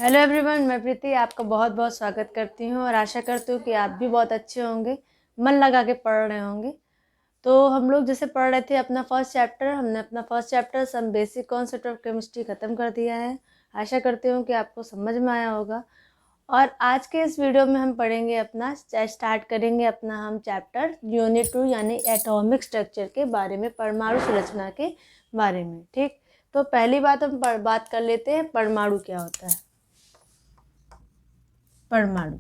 Hello everyone, मैं प्रीति आपका बहुत बहुत स्वागत करती हूँ और आशा करती हूँ कि आप भी बहुत अच्छे होंगे, मन लगा के पढ़ रहे होंगे। तो हम लोग जैसे पढ़ रहे थे अपना हमने अपना first chapter some basic concept of chemistry ख़त्म कर दिया है। आशा करती हूँ कि आपको समझ में आया होगा। और आज के इस वीडियो में हम पढ़ेंगे स्टार्ट करेंगे अपना हम चैप्टर यूनिट 2 यानी एटॉमिक स्ट्रक्चर के बारे में, परमाणु संरचना के बारे में। ठीक, तो पहली बात हम बात कर लेते हैं परमाणु क्या होता है। परमाणु,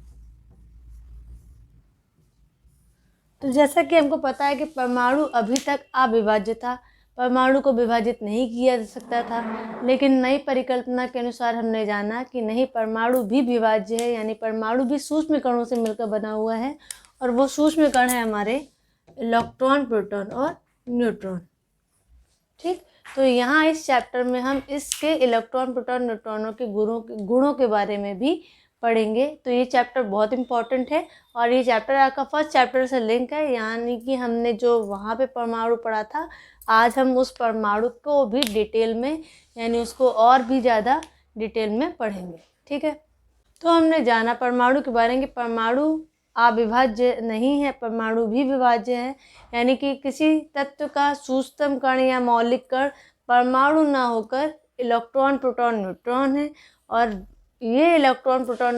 तो जैसा कि हमको पता है कि परमाणु अभी तक अविभाज्य था, परमाणु को विभाजित नहीं किया जा सकता था। लेकिन नई परिकल्पना के अनुसार हमने जाना कि नहीं, परमाणु भी विभाज्य है, यानी परमाणु भी सूक्ष्म कणों से मिलकर बना हुआ है। और वो सूक्ष्म कण है हमारे इलेक्ट्रॉन, प्रोटॉन और न्यूट्रॉन। ठीक, तो यहाँ इस चैप्टर में हम इसके इलेक्ट्रॉन, प्रोटॉन, न्यूट्रॉनों के गुणों के बारे में भी पढ़ेंगे। तो ये चैप्टर बहुत इंपॉर्टेंट है और ये चैप्टर आपका फर्स्ट चैप्टर से लिंक है, यानी कि हमने जो वहाँ पे परमाणु पढ़ा था, आज हम उस परमाणु को भी डिटेल में, यानी उसको और भी ज़्यादा डिटेल में पढ़ेंगे। ठीक है, तो हमने जाना परमाणु के बारे में कि परमाणु अविभाज्य नहीं है, परमाणु भी विभाज्य है। यानी कि किसी तत्व का सूक्ष्मतम कण या मौलिक कण परमाणु ना होकर इलेक्ट्रॉन, प्रोटॉन, न्यूट्रॉन है, और ये इलेक्ट्रॉन, प्रोटॉन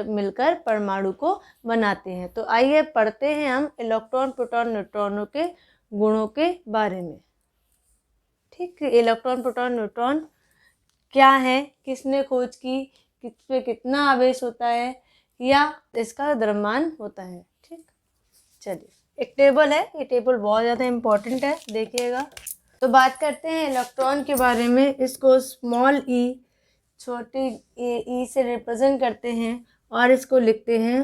मिलकर परमाणु को बनाते हैं। तो आइए पढ़ते हैं हम इलेक्ट्रॉन, प्रोटॉन, न्यूट्रॉनों के गुणों के बारे में। ठीक, इलेक्ट्रॉन, प्रोटॉन, न्यूट्रॉन क्या है, किसने खोज की, किस पे कितना आवेश होता है या इसका द्रव्यमान होता है। ठीक, चलिए एक टेबल है, ये टेबल बहुत ज़्यादा इम्पोर्टेंट है, देखिएगा। तो बात करते हैं इलेक्ट्रॉन के बारे में। इसको स्मॉल ई, छोटी ई से रिप्रेजेंट करते हैं और इसको लिखते हैं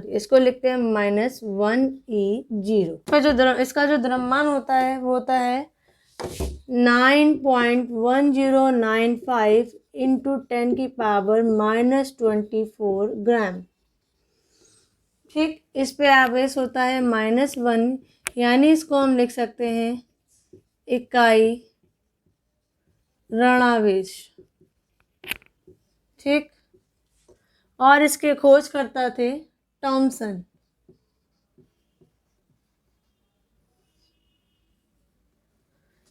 इसको लिखते हैं -1e0। इसका जो द्रव्यमान होता है वो होता है 9.1095 इंटू 10⁻⁻24 ग्राम। ठीक, इस पे आवेश होता है -1, यानी इसको हम लिख सकते हैं इकाई ऋणावेश। ठीक, और इसके खोजकर्ता थे थॉमसन।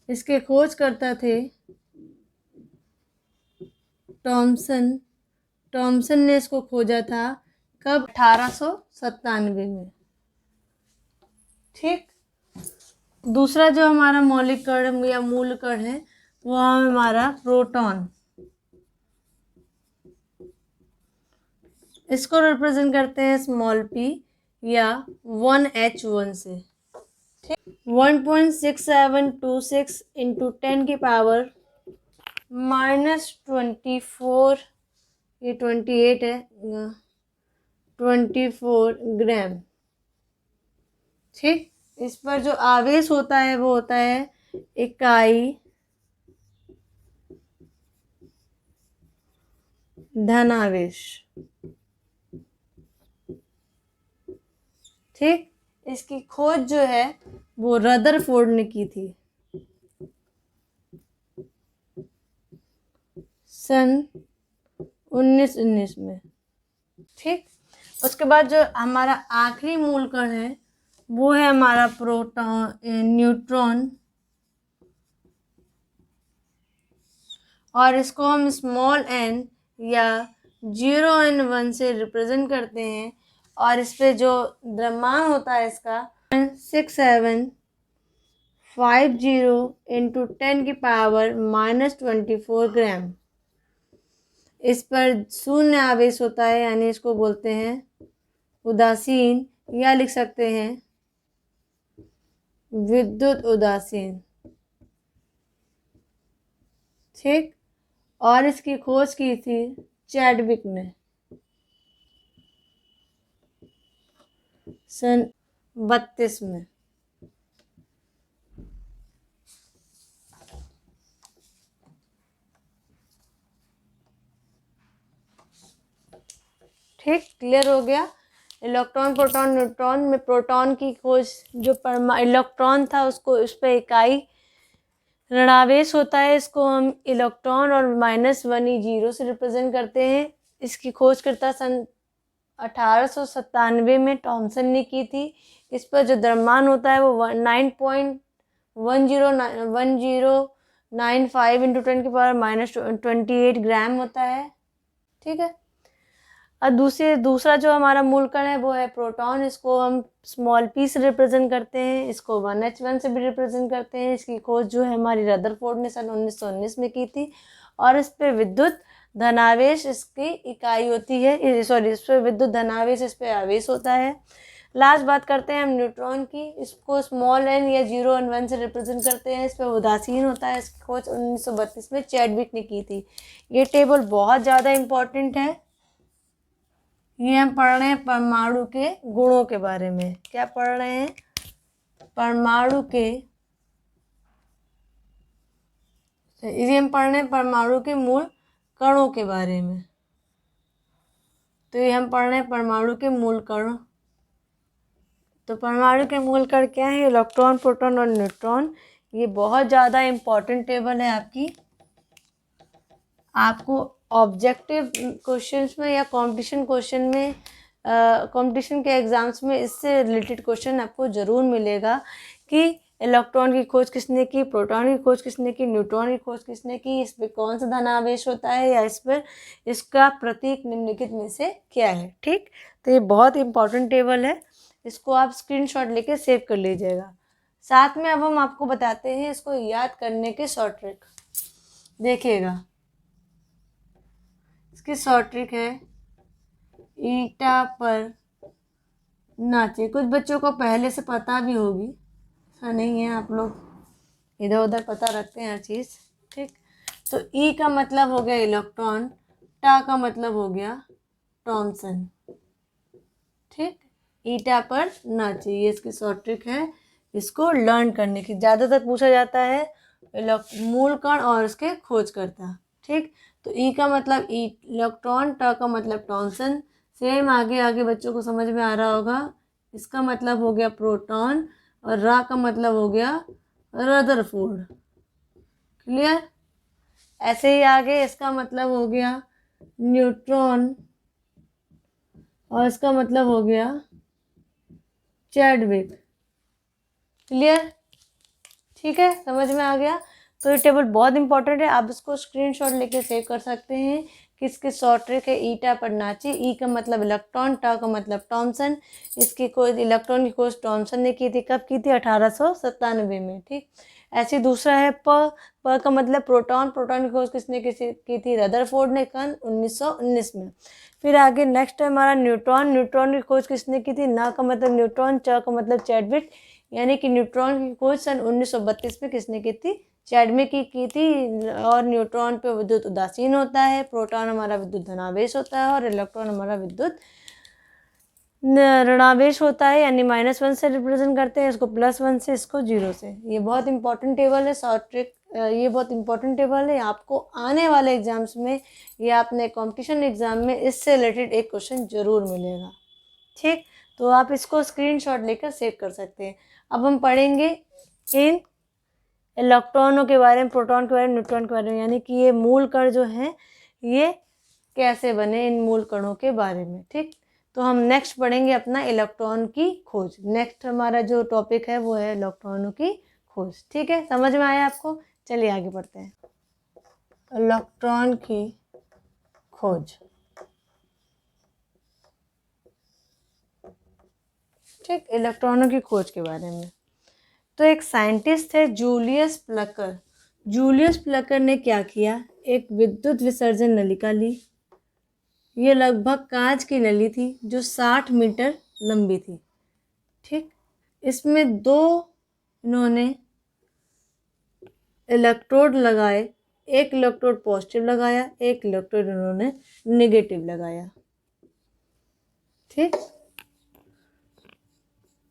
इसके खोजकर्ता थे थॉमसन। थॉमसन ने इसको खोजा था कब? 1897 में। ठीक, दूसरा जो हमारा मौलिक कण या मूल कण है वो हमारा प्रोटॉन। इसको रिप्रेजेंट करते हैं स्मॉल p या 1h1 से। ठीक, 1.6726 इंटू 10⁻⁻24, ये 28 है, 24 ग्राम। ठीक, इस पर जो आवेश होता है वो होता है इकाई धनावेश। ठीक, इसकी खोज जो है वो रदरफोर्ड ने की थी सन 1919 में। ठीक, उसके बाद जो हमारा आखिरी मूल कण है वो है हमारा न्यूट्रॉन, और इसको हम स्मॉल n या 0n1 से रिप्रेजेंट करते हैं। और इस पे जो द्रव्यमान होता है इसका 6750 इंटू 10⁻⁻24 ग्राम। इस पर शून्य आवेश होता है, यानी इसको बोलते हैं उदासीन, या लिख सकते हैं विद्युत उदासीन। ठीक, और इसकी खोज की थी चैडविक ने सन 32 में। ठीक, क्लियर हो गया। इलेक्ट्रॉन, प्रोटॉन, न्यूट्रॉन में प्रोटॉन की खोज, जो इलेक्ट्रॉन था उसको उस पर इकाई ऋणावेश होता है, इसको हम इलेक्ट्रॉन और -1 से रिप्रेजेंट करते हैं। इसकी खोजकर्ता सन 1897 में टॉमसन ने की थी। इस पर जो द्रव्यमान होता है वो 9.1095 इंटू 10⁻⁻28 ग्राम होता है। ठीक है। और दूसरा जो हमारा मूल कण है वो है प्रोटॉन। इसको हम स्मॉल p से रिप्रेजेंट करते हैं, इसको 1h1 से भी रिप्रेजेंट करते हैं। इसकी खोज जो है हमारी रदरफोर्ड ने सन 1919 में की थी। और इस पे विद्युत धनावेश इसकी इकाई होती है, इस पे विद्युत धनावेश, इस पे आवेश होता है। लास्ट बात करते हैं हम न्यूट्रॉन की। इसको स्मॉल n या 0 और 1 से रिप्रेजेंट करते हैं। इस पर उदासीन होता है। इसकी खोज 1932 में चैडविक ने की थी। ये टेबल बहुत ज़्यादा इम्पोर्टेंट है। ये हम पढ़ रहे हैं परमाणु के गुणों के बारे में। क्या पढ़ रहे हैं? परमाणु के, ये हम पढ़ रहे हैं परमाणु के मूल कणों के बारे में। तो ये हम पढ़ रहे हैं परमाणु के मूल कण। तो परमाणु के मूल कण क्या है? इलेक्ट्रॉन, प्रोटॉन और न्यूट्रॉन। ये बहुत ज़्यादा इम्पोर्टेंट टेबल है आपकी। आपको ऑब्जेक्टिव क्वेश्चंस में या कंपटीशन क्वेश्चन में, कंपटीशन के एग्जाम्स में इससे रिलेटेड क्वेश्चन आपको ज़रूर मिलेगा कि इलेक्ट्रॉन की खोज किसने की, प्रोटॉन की खोज किसने की, न्यूट्रॉन की खोज किसने की, इस पर कौन सा धनावेश होता है, या इस पर इसका प्रतीक निम्नलिखित में से क्या है। ठीक, तो ये बहुत इंपॉर्टेंट टेबल है। इसको आप स्क्रीनशॉट लेके सेव कर लीजिएगा। साथ में अब हम आपको बताते हैं इसको याद करने के शॉर्ट ट्रिक। देखिएगा, इसकी शॉर्ट ट्रिक है ईटा पर नाचे। कुछ बच्चों को पहले से पता भी होगी, ऐसा नहीं है, आप लोग इधर उधर पता रखते हैं हर चीज़। ठीक, तो ई का मतलब हो गया इलेक्ट्रॉन, टा का मतलब हो गया टॉमसन। ठीक, ईटा पर नाचे, ये इसकी शॉर्ट ट्रिक है। इसको लर्न करने की ज़्यादातर पूछा जाता है मूल कण और उसके खोजकर्ता। ठीक, तो ई का मतलब इलेक्ट्रॉन, टा का मतलब टॉमसन। सेम आगे आगे बच्चों को समझ में आ रहा होगा। इसका मतलब हो गया प्रोटॉन और रा का मतलब हो गया रदरफोर्ड। क्लियर? ऐसे ही आगे इसका मतलब हो गया न्यूट्रॉन और इसका मतलब हो गया चैडविक। क्लियर? ठीक है, समझ में आ गया। तो ये टेबल बहुत इंपॉर्टेंट है, आप इसको स्क्रीनशॉट लेके सेव कर सकते हैं। किसके शॉर्ट ट्रिक है? ईटा पर नाची। ई का मतलब इलेक्ट्रॉन, टा का मतलब टॉमसन। इसकी खोज, इलेक्ट्रॉन की खोज टॉमसन ने की थी। कब की थी? 1897 में। ठीक, ऐसे दूसरा है प का मतलब प्रोटॉन। प्रोटॉन की खोज किसने की थी? रदरफोर्ड ने, सन 1919 में। फिर आगे नेक्स्ट है हमारा न्यूट्रॉन। न्यूट्रॉन की खोज किसने की थी? ना का मतलब न्यूट्रॉन, च का मतलब चैडविक। यानी कि न्यूट्रॉन की खोज सन 1932 में किसने की थी? चैडविक की थी। और न्यूट्रॉन पे विद्युत उदासीन होता है, प्रोटॉन हमारा विद्युत धनावेश होता है और इलेक्ट्रॉन हमारा विद्युत ऋणावेश होता है, यानी -1 से रिप्रेजेंट करते हैं, इसको +1 से, इसको 0 से। ये बहुत इंपॉर्टेंट टेबल है, शॉर्ट ट्रिक। ये बहुत इंपॉर्टेंट टेबल है। आपको आने वाले एग्जाम्स में या अपने कंपटीशन एग्जाम में इससे रिलेटेड एक क्वेश्चन जरूर मिलेगा। ठीक, तो आप इसको स्क्रीनशॉट लेकर सेव कर सकते हैं। अब हम पढ़ेंगे इन इलेक्ट्रॉनों के बारे में, प्रोटॉन के बारे में, न्यूट्रॉन के बारे में, यानी कि ये मूल कण जो हैं ये कैसे बने, इन मूल कणों के बारे में। ठीक, तो हम नेक्स्ट पढ़ेंगे अपना इलेक्ट्रॉन की खोज। नेक्स्ट हमारा जो टॉपिक है वो है इलेक्ट्रॉनों की खोज। ठीक है, समझ में आया आपको? चलिए आगे बढ़ते हैं। इलेक्ट्रॉन की खोज। ठीक, इलेक्ट्रॉनों की खोज के बारे में। तो एक साइंटिस्ट है जूलियस प्लकर। जूलियस प्लकर ने क्या किया? एक विद्युत विसर्जन नलिका ली। ये लगभग कांच की नली थी जो 60 मीटर लंबी थी। ठीक, इसमें दो इन्होंने इलेक्ट्रोड लगाए। एक इलेक्ट्रोड पॉजिटिव लगाया, एक इलेक्ट्रोड इन्होंने नेगेटिव लगाया। ठीक,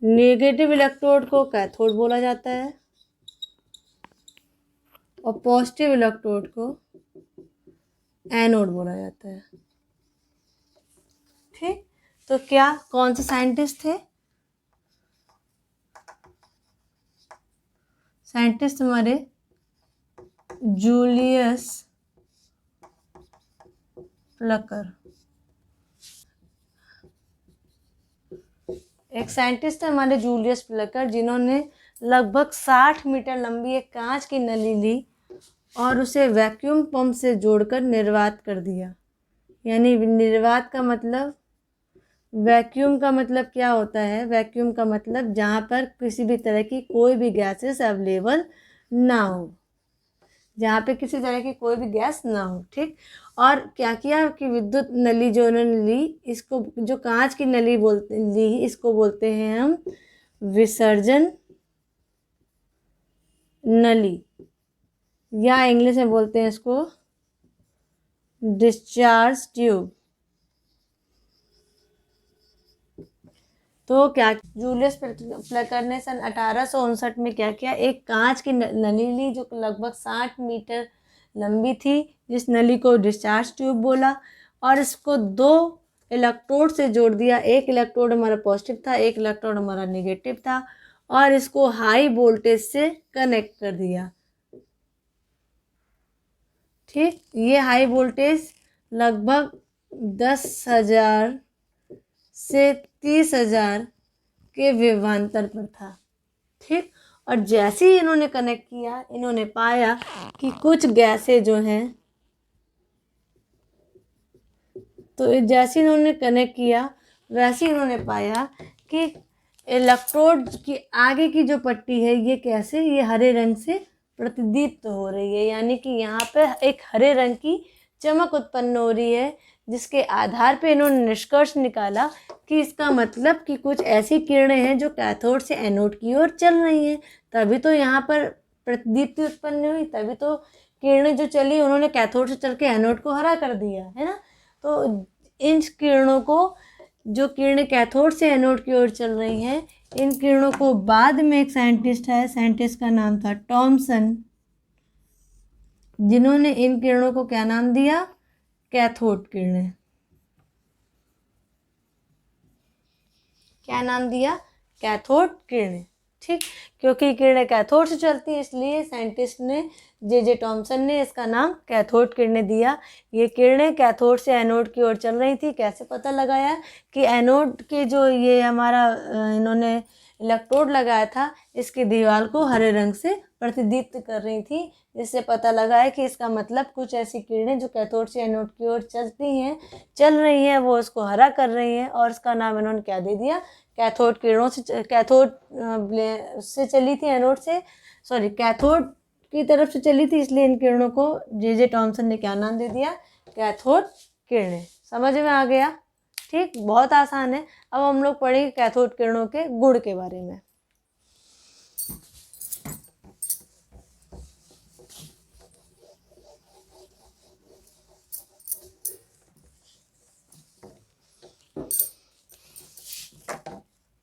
नेगेटिव इलेक्ट्रोड को कैथोड बोला जाता है और पॉजिटिव इलेक्ट्रोड को एनोड बोला जाता है। ठीक, तो क्या कौन से साइंटिस्ट थे? साइंटिस्ट हमारे जूलियस प्लकर। एक साइंटिस्ट है हमारे जूलियस प्लकर, जिन्होंने लगभग 60 मीटर लंबी एक कांच की नली ली और उसे वैक्यूम पंप से जोड़कर निर्वात कर दिया। यानी निर्वात का मतलब, वैक्यूम का मतलब क्या होता है? वैक्यूम का मतलब जहाँ पर किसी भी तरह की कोई भी गैसेस अवेलेबल ना हो, जहाँ पे किसी तरह की कोई भी गैस ना हो। ठीक। और क्या किया कि विद्युत नली जो उन्होंने ली, इसको जो कांच की नली ली, इसको बोलते हैं हम विसर्जन नली, या इंग्लिश में बोलते हैं इसको डिस्चार्ज ट्यूब। तो क्या जूलियस प्लकर ने सन 1859 में क्या किया, एक कांच की नली ली जो लगभग 60 मीटर लंबी थी, जिस नली को डिस्चार्ज ट्यूब बोला, और इसको 2 इलेक्ट्रोड से जोड़ दिया। एक इलेक्ट्रोड हमारा पॉजिटिव था, एक इलेक्ट्रोड हमारा नेगेटिव था, और इसको हाई वोल्टेज से कनेक्ट कर दिया। ठीक। ये हाई वोल्टेज लगभग 10,000 से 30,000 के विभवांतर पर था। ठीक। और जैसे ही इन्होंने कनेक्ट किया, इन्होंने पाया कि कुछ गैसें जो हैं, तो जैसे इन्होंने कनेक्ट किया वैसे इन्होंने पाया कि इलेक्ट्रोड की आगे की जो पट्टी है, ये कैसे, ये हरे रंग से प्रतिदीप्त हो रही है। यानी कि यहाँ पे एक हरे रंग की चमक उत्पन्न हो रही है, जिसके आधार पे इन्होंने निष्कर्ष निकाला कि इसका मतलब कि कुछ ऐसी किरणें हैं जो कैथोड से एनोड की ओर चल रही हैं। तभी तो यहाँ पर प्रतिदीप्ति उत्पन्न हुई, तभी तो किरणें जो चली उन्होंने कैथोड से चल के एनोड को हरा कर दिया, है ना। तो इन किरणों को, जो किरणें कैथोड से एनोड की ओर चल रही हैं, इन किरणों को बाद में एक साइंटिस्ट है, साइंटिस्ट का नाम था थॉमसन, जिन्होंने इन किरणों को क्या नाम दिया? कैथोड किरणें। क्या नाम दिया? कैथोड किरणें। ठीक। क्योंकि किरणें कैथोड से चलती है, इसलिए साइंटिस्ट ने जे थॉमसन ने इसका नाम कैथोड किरणें दिया। ये किरणें कैथोड से एनोड की ओर चल रही थी। कैसे पता लगाया कि एनोड के जो ये हमारा इन्होंने इलेक्ट्रोड लगाया था, इसकी दीवार को हरे रंग से प्रतिदीप्त कर रही थी, जिससे पता लगा है कि इसका मतलब कुछ ऐसी किरणें जो कैथोड से एनोड की ओर चल रही हैं, वो उसको हरा कर रही हैं, और इसका नाम इन्होंने क्या दे दिया? कैथोड किरणों से, कैथोड से चली थी, एनोड से, सॉरी, कैथोड की तरफ से चली थी, इसलिए इन किरणों को जे थॉमसन ने क्या नाम दे दिया? कैथोड किरणें। समझ में आ गया? ठीक। बहुत आसान है। अब हम लोग पढ़ेंगे कैथोड किरणों के गुण के बारे में।